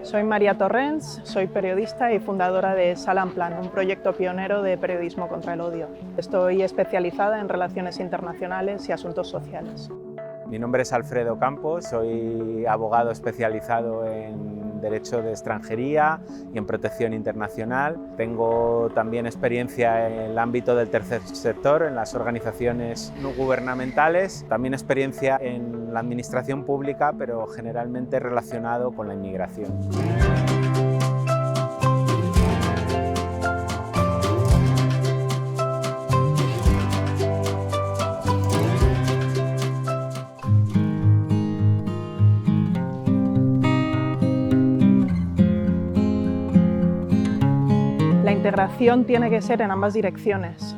Soy María Torrens, soy periodista y fundadora de Salam-Plan, un proyecto pionero de periodismo contra el odio. Estoy especializada en relaciones internacionales y asuntos sociales. Mi nombre es Alfredo Campos, soy abogado especializado en Derecho de Extranjería y en Protección Internacional. Tengo también experiencia en el ámbito del tercer sector, en las organizaciones no gubernamentales, también experiencia en la administración pública, pero generalmente relacionado con la inmigración. La integración tiene que ser en ambas direcciones.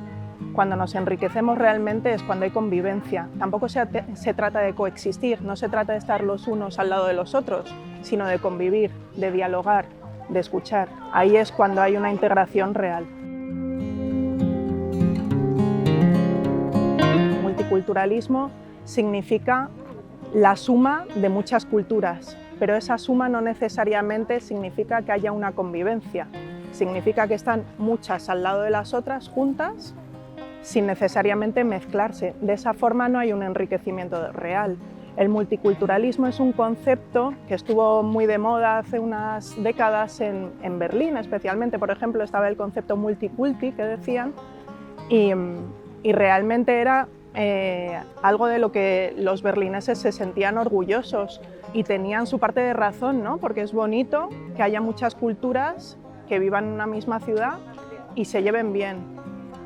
Cuando nos enriquecemos realmente es cuando hay convivencia. Tampoco se trata de coexistir, no se trata de estar los unos al lado de los otros, sino de convivir, de dialogar, de escuchar. Ahí es cuando hay una integración real. Multiculturalismo significa la suma de muchas culturas, pero esa suma no necesariamente significa que haya una convivencia. Significa que están muchas al lado de las otras, juntas, sin necesariamente mezclarse. De esa forma no hay un enriquecimiento real. El multiculturalismo es un concepto que estuvo muy de moda hace unas décadas en Berlín, especialmente, por ejemplo, estaba el concepto multiculti que decían, y realmente era algo de lo que los berlineses se sentían orgullosos y tenían su parte de razón, ¿no? Porque es bonito que haya muchas culturas que vivan en una misma ciudad y se lleven bien.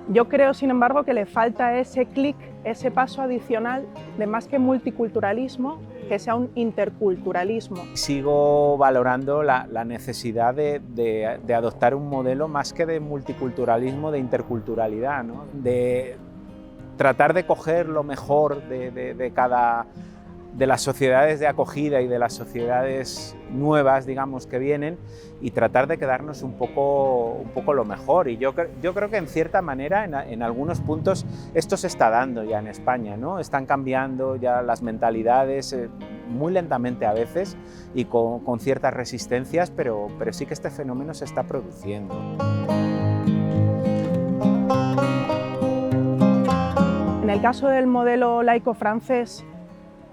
Yo creo, sin embargo, que le falta ese clic, ese paso adicional de más que multiculturalismo, que sea un interculturalismo. Sigo valorando la necesidad de adoptar un modelo más que de multiculturalismo, de interculturalidad, ¿no? De tratar de coger lo mejor de las sociedades de acogida y de las sociedades nuevas, digamos, que vienen, y tratar de quedarnos un poco lo mejor. Y yo creo que en cierta manera, en algunos puntos, esto se está dando ya en España, ¿no? Están cambiando ya las mentalidades, muy lentamente a veces, y con ciertas resistencias, pero sí que este fenómeno se está produciendo. En el caso del modelo laico francés,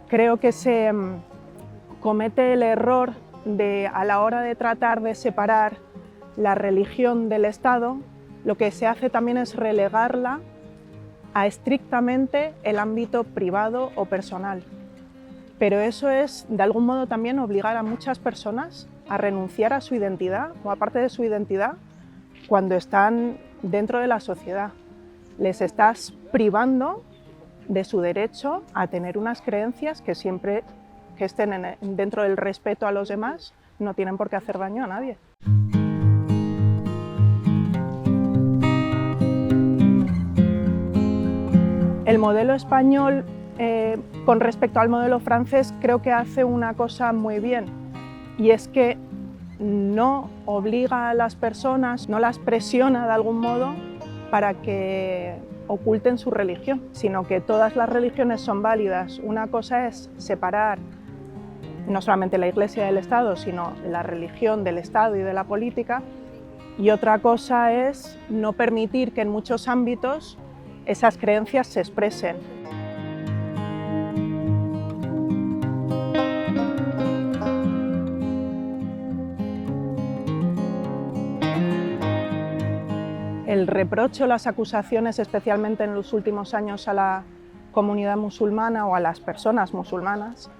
creo que se comete el error de, a la hora de tratar de separar la religión del Estado, lo que se hace también es relegarla a estrictamente el ámbito privado o personal. Pero eso es, de algún modo, también obligar a muchas personas a renunciar a su identidad o a parte de su identidad cuando están dentro de la sociedad. Les estás privando de su derecho a tener unas creencias que siempre que estén dentro del respeto a los demás no tienen por qué hacer daño a nadie. El modelo español, con respecto al modelo francés, creo que hace una cosa muy bien, y es que no obliga a las personas, no las presiona de algún modo para que oculten su religión, sino que todas las religiones son válidas. Una cosa es separar no solamente la Iglesia del Estado, sino la religión del Estado y de la política, y otra cosa es no permitir que en muchos ámbitos esas creencias se expresen. El reproche o las acusaciones, especialmente en los últimos años a la comunidad musulmana o a las personas musulmanas,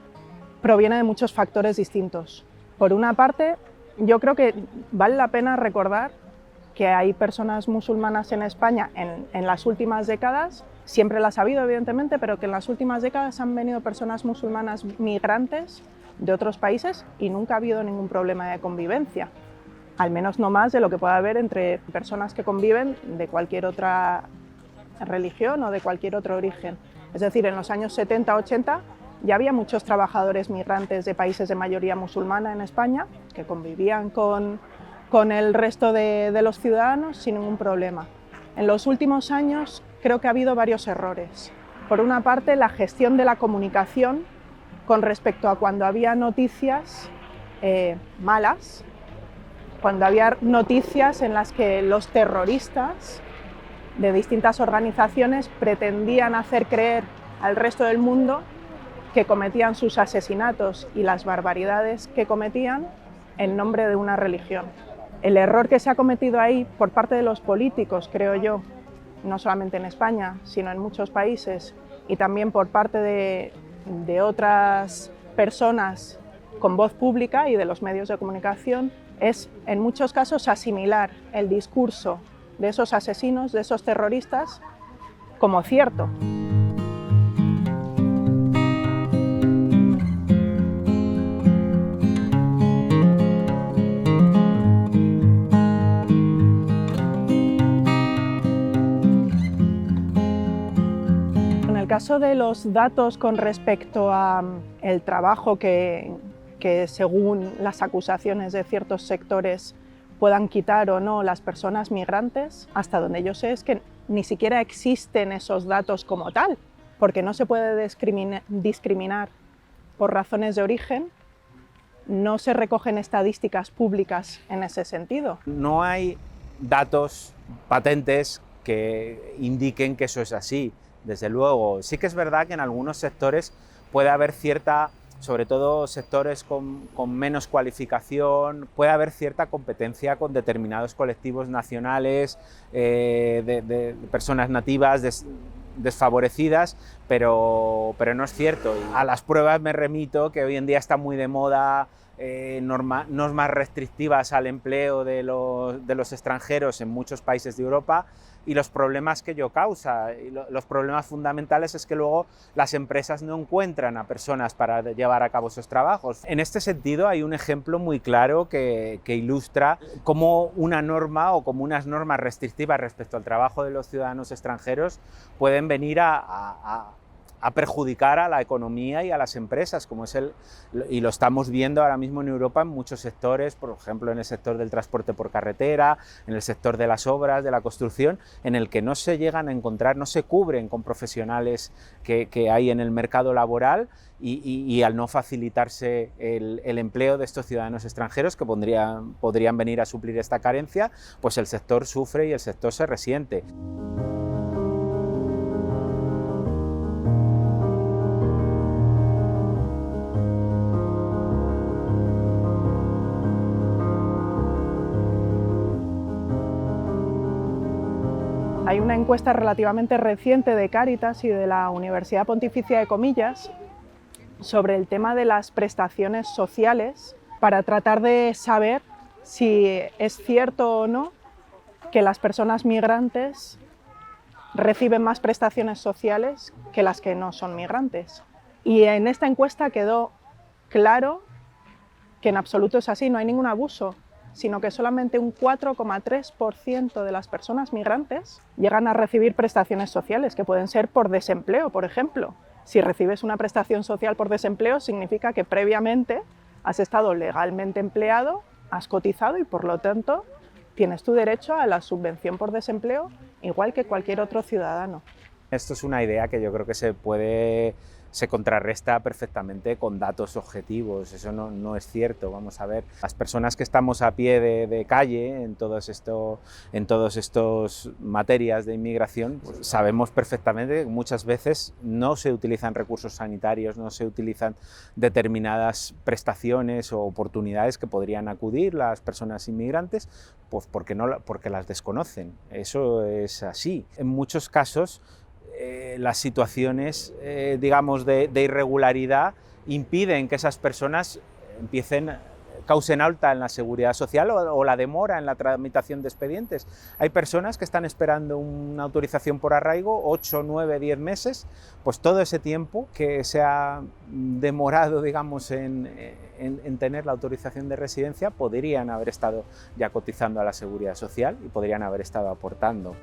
proviene de muchos factores distintos. Por una parte, yo creo que vale la pena recordar que hay personas musulmanas en España en las últimas décadas, siempre las ha habido evidentemente, pero que en las últimas décadas han venido personas musulmanas migrantes de otros países y nunca ha habido ningún problema de convivencia. Al menos no más de lo que pueda haber entre personas que conviven de cualquier otra religión o de cualquier otro origen. Es decir, en los años 70-80 ya había muchos trabajadores migrantes de países de mayoría musulmana en España que convivían con el resto de los ciudadanos sin ningún problema. En los últimos años creo que ha habido varios errores. Por una parte, la gestión de la comunicación con respecto a cuando había noticias malas, cuando había noticias en las que los terroristas de distintas organizaciones pretendían hacer creer al resto del mundo que cometían sus asesinatos y las barbaridades que cometían en nombre de una religión. El error que se ha cometido ahí por parte de los políticos, creo yo, no solamente en España, sino en muchos países, y también por parte de otras personas con voz pública y de los medios de comunicación, es en muchos casos asimilar el discurso de esos asesinos, de esos terroristas, como cierto. En el caso de los datos con respecto al trabajo que según las acusaciones de ciertos sectores puedan quitar o no las personas migrantes, hasta donde yo sé es que ni siquiera existen esos datos como tal, porque no se puede discriminar por razones de origen, no se recogen estadísticas públicas en ese sentido. No hay datos patentes que indiquen que eso es así, desde luego. Sí que es verdad que en algunos sectores puede haber cierta, sobre todo sectores con menos cualificación, puede haber cierta competencia con determinados colectivos nacionales, de personas nativas desfavorecidas, pero no es cierto. Y a las pruebas me remito, que hoy en día está muy de moda normas restrictivas al empleo de los extranjeros en muchos países de Europa, y los problemas que ello causa. Y los problemas fundamentales es que luego las empresas no encuentran a personas para llevar a cabo esos trabajos. En este sentido hay un ejemplo muy claro que ilustra cómo una norma o como unas normas restrictivas respecto al trabajo de los ciudadanos extranjeros pueden venir a perjudicar a la economía y a las empresas, como es y lo estamos viendo ahora mismo en Europa en muchos sectores, por ejemplo en el sector del transporte por carretera, en el sector de las obras, de la construcción, en el que no se llegan a encontrar, no se cubren con profesionales que hay en el mercado laboral, y al no facilitarse el empleo de estos ciudadanos extranjeros que podrían venir a suplir esta carencia, pues el sector sufre y el sector se resiente. Hay una encuesta relativamente reciente de Cáritas y de la Universidad Pontificia de Comillas sobre el tema de las prestaciones sociales para tratar de saber si es cierto o no que las personas migrantes reciben más prestaciones sociales que las que no son migrantes. Y en esta encuesta quedó claro que en absoluto es así, no hay ningún abuso, sino que solamente un 4,3% de las personas migrantes llegan a recibir prestaciones sociales, que pueden ser por desempleo, por ejemplo. Si recibes una prestación social por desempleo, significa que previamente has estado legalmente empleado, has cotizado y, por lo tanto, tienes tu derecho a la subvención por desempleo, igual que cualquier otro ciudadano. Esto es una idea que yo creo que se contrarresta perfectamente con datos objetivos. Eso no es cierto. Vamos a ver, las personas que estamos a pie de calle en todos estos materias de inmigración, pues sabemos perfectamente que muchas veces no se utilizan recursos sanitarios, no se utilizan determinadas prestaciones o oportunidades que podrían acudir las personas inmigrantes, pues porque las desconocen. Eso es así. En muchos casos las situaciones, digamos, de irregularidad impiden que esas personas causen alta en la seguridad social o la demora en la tramitación de expedientes. Hay personas que están esperando una autorización por arraigo 8, 9, 10 meses, pues todo ese tiempo que se ha demorado, digamos, en tener la autorización de residencia, podrían haber estado ya cotizando a la seguridad social y podrían haber estado aportando.